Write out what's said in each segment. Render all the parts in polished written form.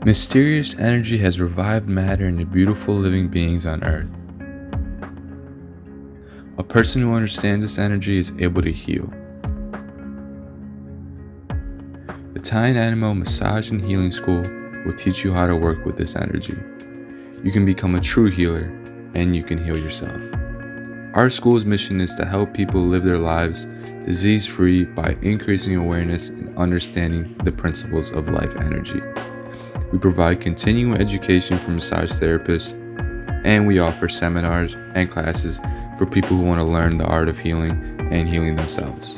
Mysterious energy has revived matter into beautiful living beings on Earth. A person who understands this energy is able to heal. The Thai Animal Massage and Healing School will teach you how to work with this energy. You can become a true healer, and you can heal yourself. Our school's mission is to help people live their lives disease-free by increasing awareness and understanding the principles of life energy. We provide continuing education for massage therapists, and we offer seminars and classes for people who want to learn the art of healing and healing themselves.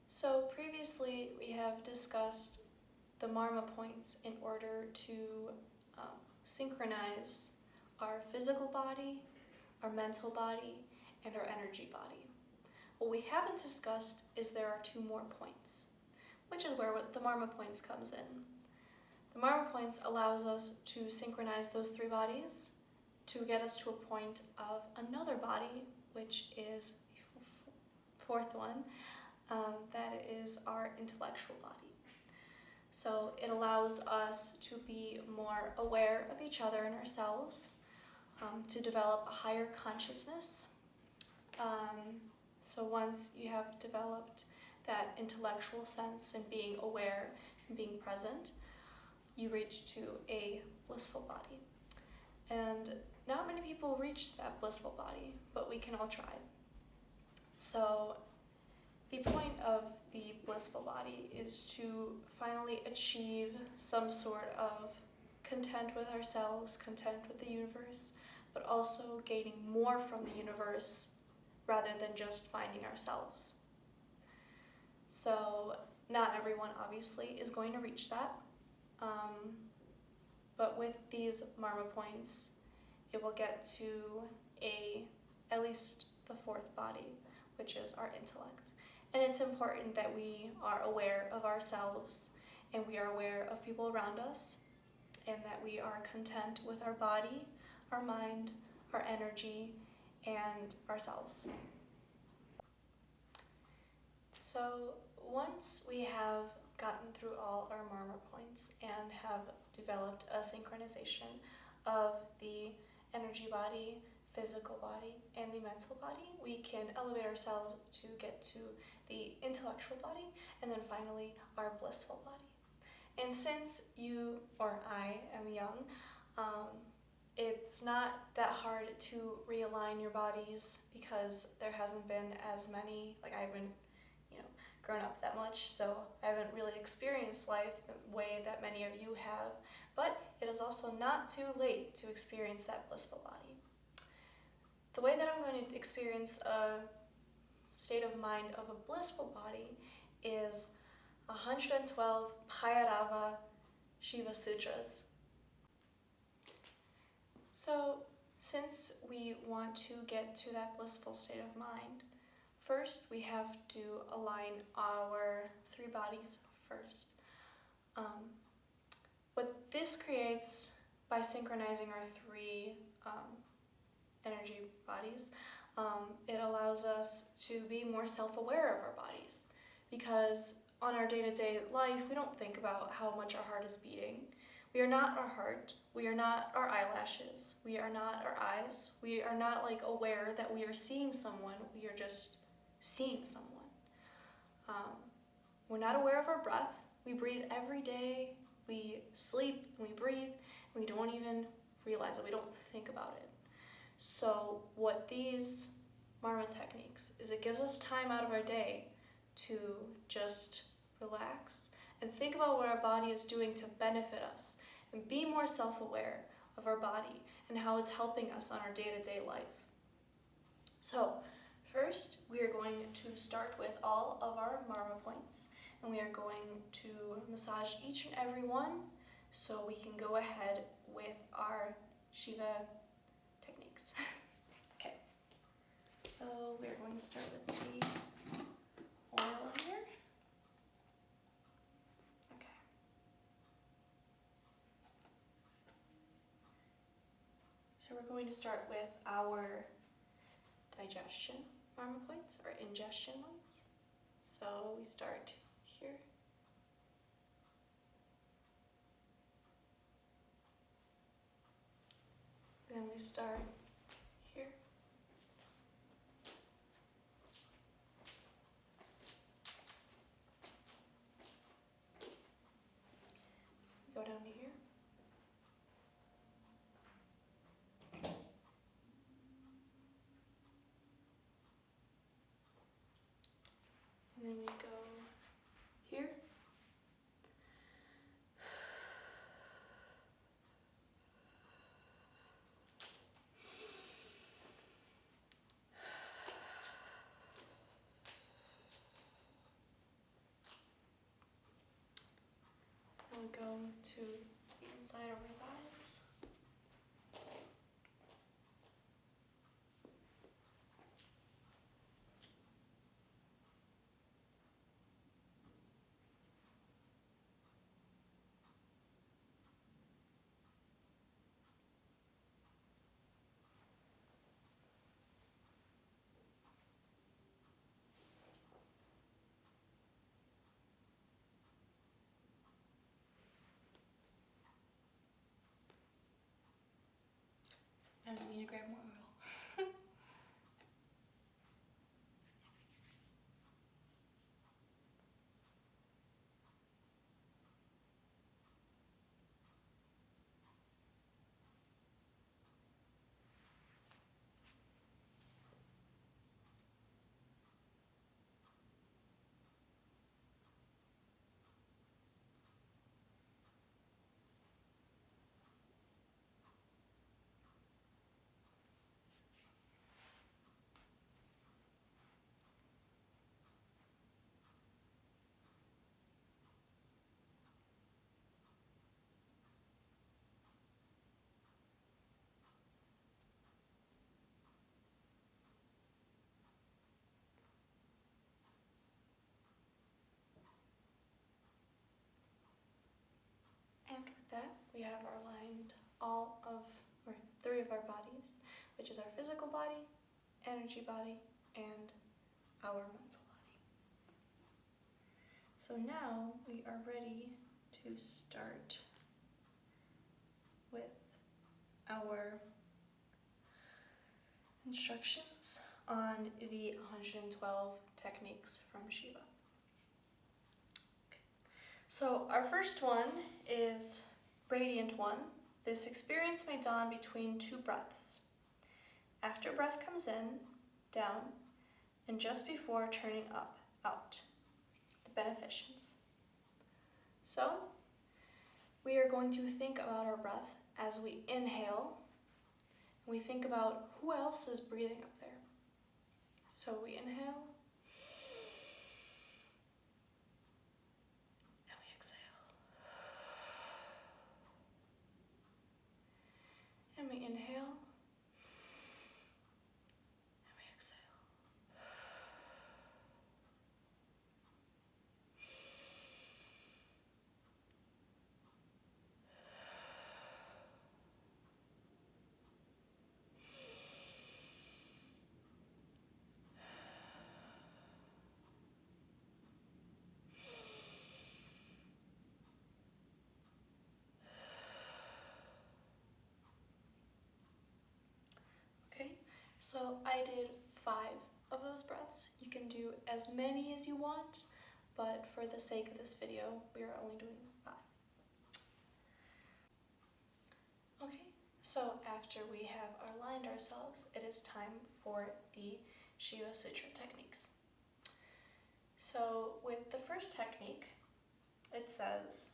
So previously we have discussed the Marma points in order to synchronize our physical body, our mental body, and our energy body. What we haven't discussed is there are two more points, which is where the Marma points comes in. The Marma points allows us to synchronize those three bodies to get us to a point of another body, which is the fourth one, that is our intellectual body. So it allows us to be more aware of each other and ourselves, to develop a higher consciousness. So once you have developed that intellectual sense and being aware and being present, you reach to a blissful body. And not many people reach that blissful body, but we can all try. So the point of the blissful body is to finally achieve some sort of content with ourselves, content with the universe, but also gaining more from the universe rather than just finding ourselves. So not everyone obviously is going to reach that, but with these Marma points, it will get to at least the fourth body, which is our intellect. And it's important that we are aware of ourselves and we are aware of people around us, and that we are content with our body, our mind, our energy, and ourselves. So once we have gotten through all our Marma points and have developed a synchronization of the energy body, physical body, and the mental body, we can elevate ourselves to get to the intellectual body, and then finally our blissful body. And since you or I am young, it's not that hard to realign your bodies because there hasn't been as many, I haven't grown up that much, so I haven't really experienced life the way that many of you have, but it is also not too late to experience that blissful body. The way that I'm going to experience a state of mind of a blissful body is 112 Bhairava Shiva Sutras. So, since we want to get to that blissful state of mind, first we have to align our three bodies first. What this creates by synchronizing our three energy bodies, it allows us to be more self-aware of our bodies, because on our day-to-day life we don't think about how much our heart is beating. We are not our heart, we are not our eyelashes, we are not our eyes, we are not aware that we are seeing someone, we are just seeing someone. We're not aware of our breath. We breathe every day, we sleep and we breathe, and we don't even realize it, we don't think about it. So what these Marma techniques is, it gives us time out of our day to just relax and think about what our body is doing to benefit us, and be more self-aware of our body and how it's helping us on our day-to-day life. So first, we are going to start with all of our Marma points, and we are going to massage each and every one so we can go ahead with our Shiva techniques. Okay, so we're going to start with the oil here. Okay. So we're going to start with our digestion Marma points, or ingestion ones. So we start here. Then we start here. Go down to here. And then we go here. And we go to the inside of our thighs. Sometimes we need to grab more oil. And with that, we have aligned three of our bodies, which is our physical body, energy body, and our mental body. So now we are ready to start with our instructions on the 112 techniques from Shiva. So our first one is Radiant One. This experience may dawn between two breaths. After breath comes in, down, and just before turning up, out. The beneficence. So we are going to think about our breath as we inhale. We think about who else is breathing up there. So we inhale. And we inhale, and we exhale. Okay, so I did 5 of those breaths. You can do as many as you want, but for the sake of this video, we are only doing 5. Okay, so after we have aligned ourselves, it is time for the Shiva Sutra techniques. So with the first technique, it says,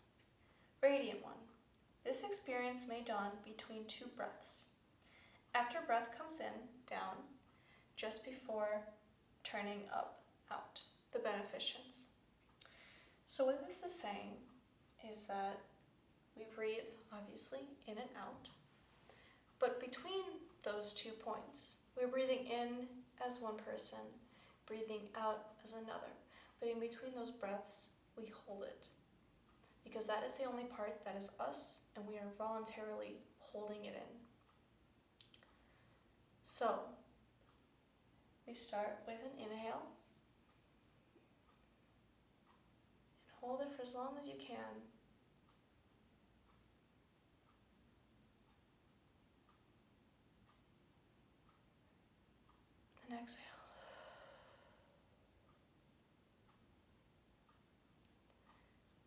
Radiant One. This experience may dawn between two breaths. After breath comes in, down, just before turning up, out. The beneficence. So what this is saying is that we breathe, obviously, in and out, but between those 2 points, we're breathing in as one person, breathing out as another. But in between those breaths, we hold it, because that is the only part that is us, and we are voluntarily holding it in. So, we start with an inhale, and hold it for as long as you can. And exhale.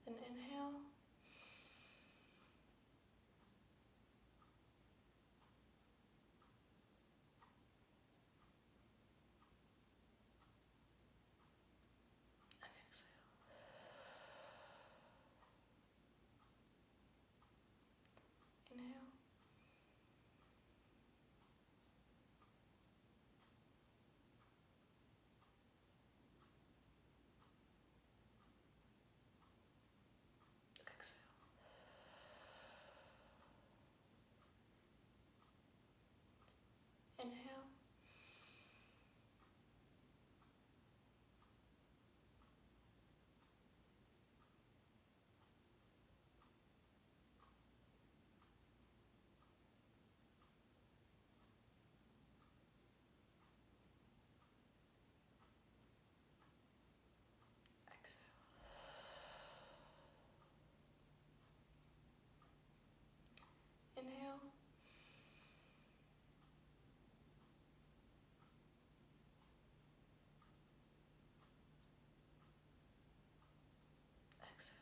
Then inhale. And exhale. Inhale. Exhale. Inhale. Exhale. Inhale. Exhale.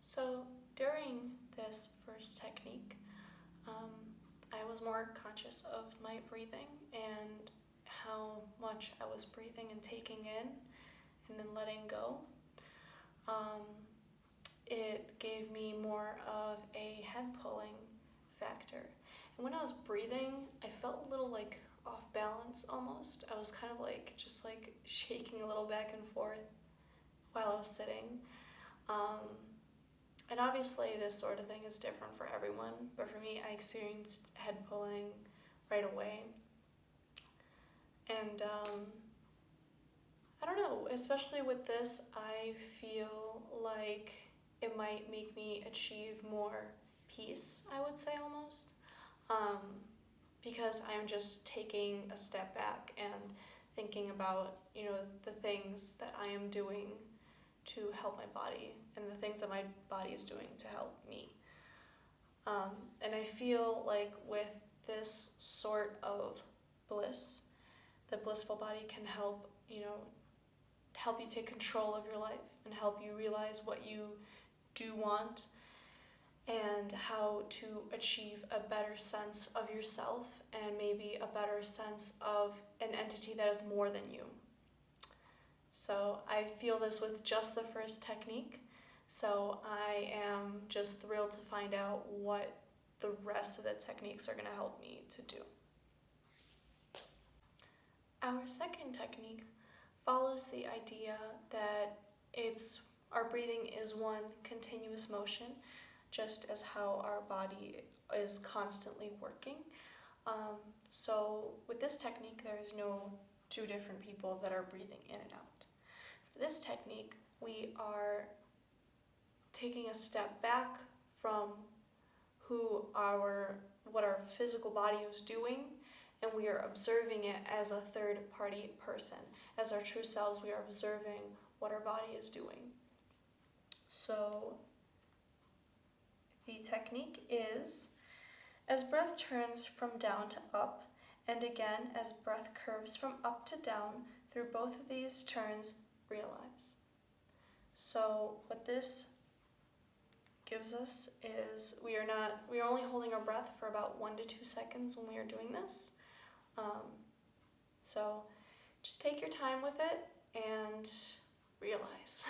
So during this first technique, I was more conscious of my breathing and how much I was breathing and taking in and then letting go. It gave me more of a head pulling factor. And when I was breathing, I felt a little like off balance almost. I was kind of like just like shaking a little back and forth while I was sitting. And obviously this sort of thing is different for everyone, but for me, I experienced head pulling right away. And I don't know, especially with this, I feel like it might make me achieve more peace, I would say almost, because I'm just taking a step back and thinking about, the things that I am doing to help my body and the things that my body is doing to help me. And I feel like with this sort of bliss, the blissful body can help you take control of your life and help you realize what you do want and how to achieve a better sense of yourself and maybe a better sense of an entity that is more than you. So I feel this with just the first technique. So I am just thrilled to find out what the rest of the techniques are going to help me to do. Our second technique follows the idea that our breathing is one continuous motion, just as how our body is constantly working. So with this technique, there is no two different people that are breathing in and out. For this technique, we are taking a step back from what our physical body is doing, and we are observing it as a third party person. As our true selves, we are observing what our body is doing. So the technique is, as breath turns from down to up, and again as breath curves from up to down, through both of these turns, realize. So what this gives us is we are only holding our breath for about 1 to 2 seconds when we are doing this. So just take your time with it and realize.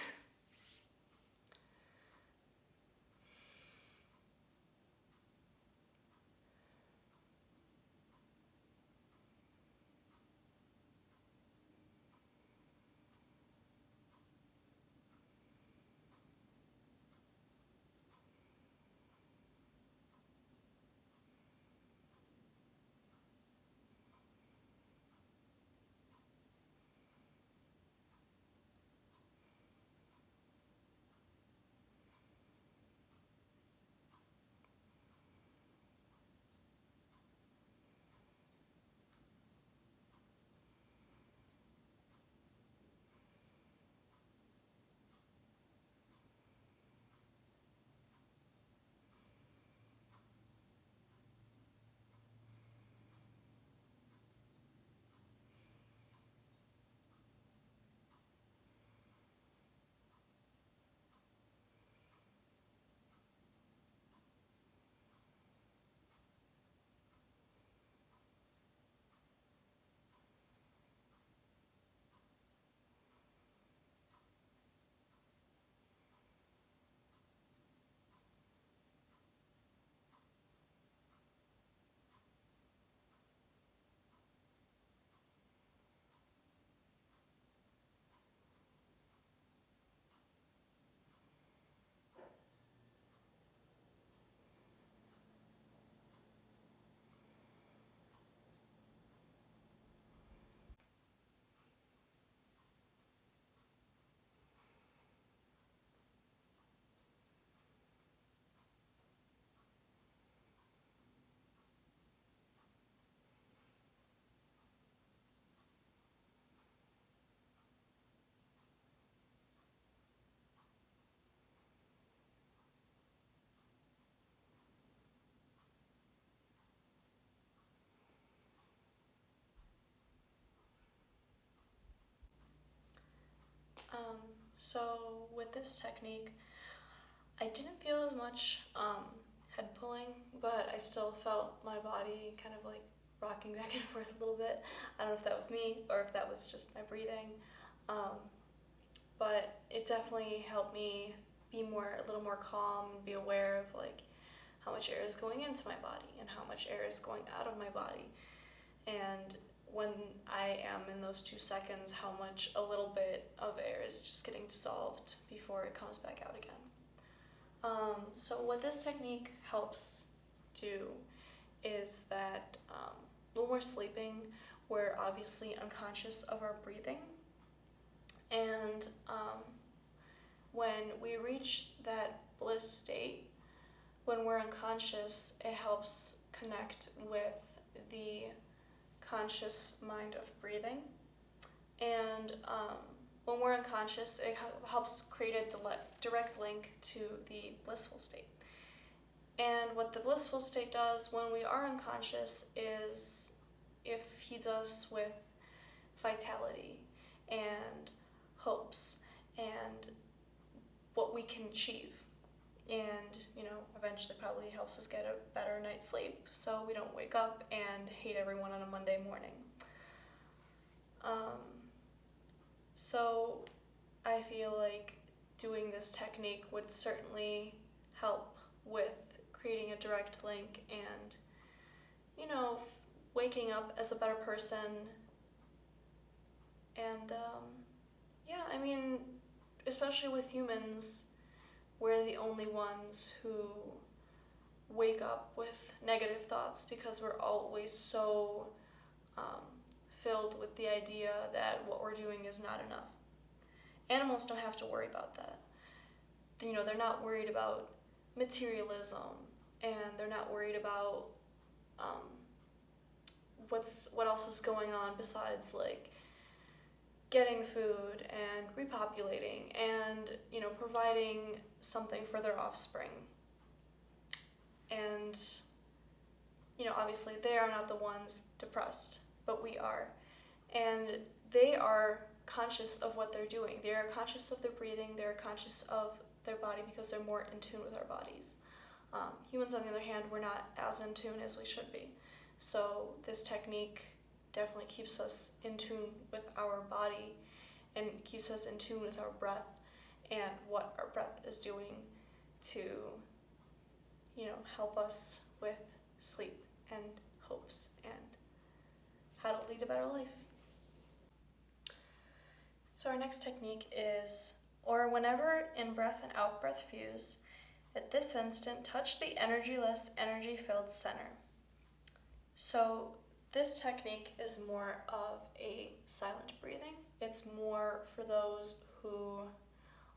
So with this technique, I didn't feel as much head pulling, but I still felt my body kind of like rocking back and forth a little bit. I don't know if that was me or if that was just my breathing, but it definitely helped me be a little more calm and be aware of like how much air is going into my body and how much air is going out of my body. And when I am in those 2 seconds, how much a little bit of air is just getting dissolved before it comes back out again. So what this technique helps do is that when we're sleeping, we're obviously unconscious of our breathing. And when we reach that bliss state, when we're unconscious, it helps connect with the conscious mind of breathing. And when we're unconscious, it helps create a direct link to the blissful state. And what the blissful state does when we are unconscious is it feeds us with vitality and hopes and what we can achieve. And, eventually probably helps us get a better night's sleep so we don't wake up and hate everyone on a Monday morning. So I feel like doing this technique would certainly help with creating a direct link and, waking up as a better person. And, especially with humans, we're the only ones who wake up with negative thoughts because we're always so filled with the idea that what we're doing is not enough. Animals don't have to worry about that. They're not worried about materialism and they're not worried about what else is going on besides like getting food and repopulating and providing something for their offspring. And obviously they are not the ones depressed, but we are. And they are conscious of what they're doing. They are conscious of their breathing. They're conscious of their body because they're more in tune with our bodies. Humans, on the other hand, we're not as in tune as we should be. So this technique definitely keeps us in tune with our body and keeps us in tune with our breath and what our breath is doing to, help us with sleep and hopes and how to lead a better life. So our next technique is, or whenever in-breath and out-breath fuse, at this instant, touch the energyless, energy-filled center. So this technique is more of a silent breathing. It's more for those who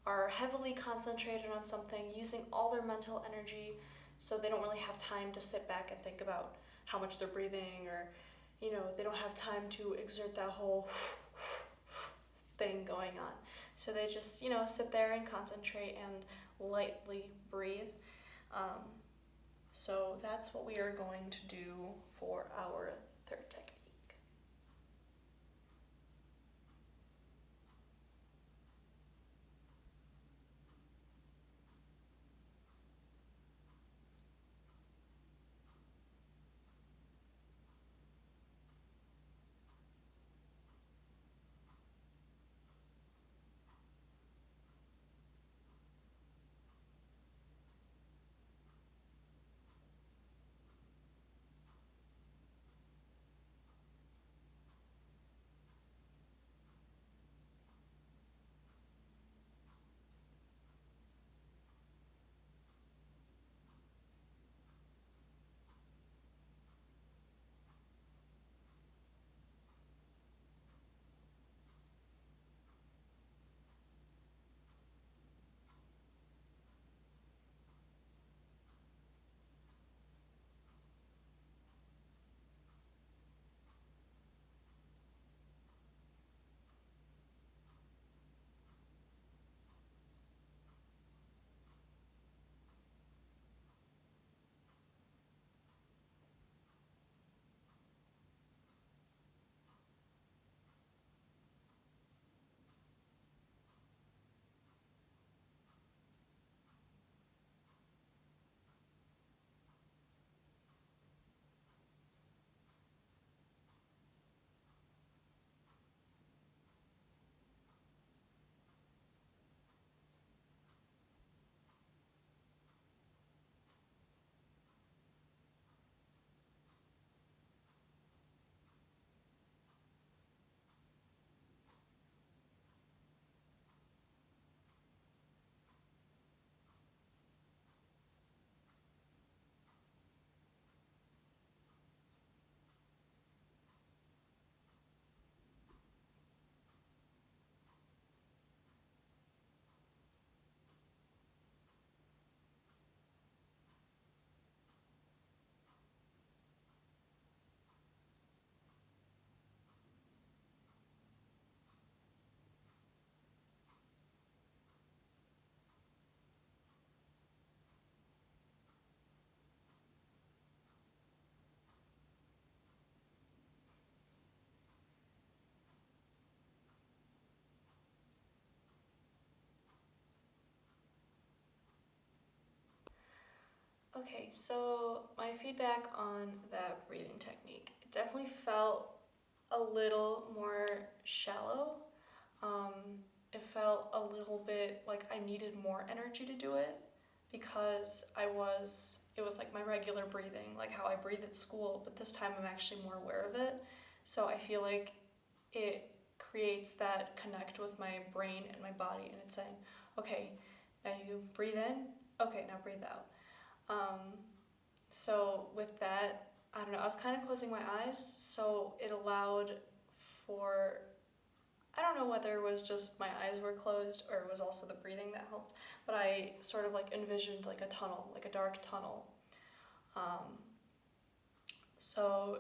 are heavily concentrated on something, using all their mental energy, so they don't really have time to sit back and think about how much they're breathing, or they don't have time to exert that whole thing going on. So they just sit there and concentrate and lightly breathe. So that's what we are going to do for our third technique. Okay, so my feedback on that breathing technique, it definitely felt a little more shallow. It felt a little bit like I needed more energy to do it because it was like my regular breathing, like how I breathe at school, but this time I'm actually more aware of it. So I feel like it creates that connect with my brain and my body, and it's saying, okay, now you breathe in, okay, now breathe out. So with that, I don't know, I was kind of closing my eyes, so it allowed for, I don't know whether it was just my eyes were closed or it was also the breathing that helped, but I sort of like envisioned like a tunnel, like a dark tunnel, So,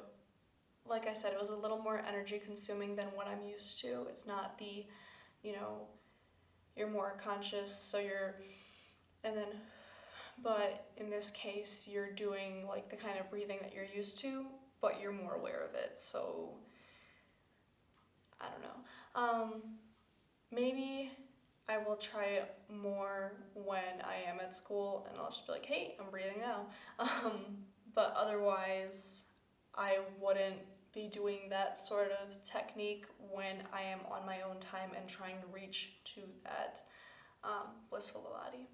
like I said, it was a little more energy consuming than what I'm used to. It's not the, you know, you're more conscious, so and then, but in this case, you're doing like the kind of breathing that you're used to, but you're more aware of it. So, I don't know. Maybe I will try it more when I am at school, and I'll just be like, hey, I'm breathing now. But otherwise, I wouldn't be doing that sort of technique when I am on my own time and trying to reach to that blissful body.